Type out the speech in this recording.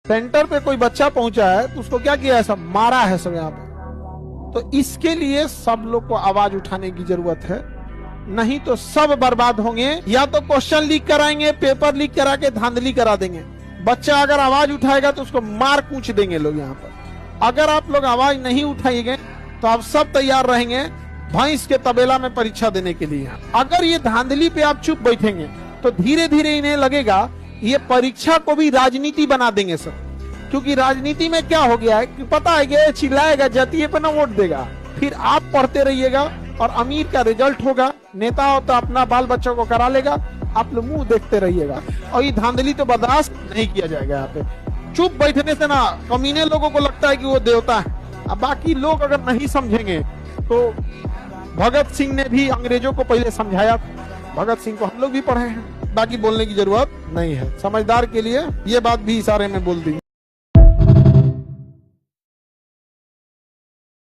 Centre पे कोई बच्चा पहुंचा है तो उसको क्या किया है, सब मारा है सब यहाँ पे। तो इसके लिए सब लोग को आवाज उठाने की जरूरत है, नहीं तो सब बर्बाद होंगे। या तो क्वेश्चन लीक कराएंगे, पेपर लीक करा के धांधली करा देंगे। बच्चा अगर आवाज उठाएगा तो उसको मार कूच देंगे लोग यहाँ पर। अगर आप लोग आवाज नहीं उठाएंगे तो आप सब तैयार रहेंगे भैंस के तबेला में परीक्षा देने के लिए। अगर ये धांधली पे आप चुप बैठेंगे तो धीरे धीरे इन्हें लगेगा ये परीक्षा को भी राजनीति बना देंगे सब। क्योंकि राजनीति में क्या हो गया है कि पता है कि चिल्लाएगा, जातीय पे ना वोट देगा, फिर आप पढ़ते रहिएगा और अमीर का रिजल्ट होगा, नेता हो तो अपना बाल बच्चों को करा लेगा, आप लोग मुंह देखते रहिएगा। और ये धांधली तो बर्दाश्त नहीं किया जाएगा। यहाँ पे चुप बैठने से ना कमीने लोगों को लगता है कि वो देवता है। अब बाकी लोग अगर नहीं समझेंगे तो भगत सिंह ने भी अंग्रेजों को पहले समझाया, भगत सिंह को हम लोग भी पढ़े हैं, बाकी बोलने की जरूरत नहीं है। समझदार के लिए ये बात भी इशारे में बोल दी।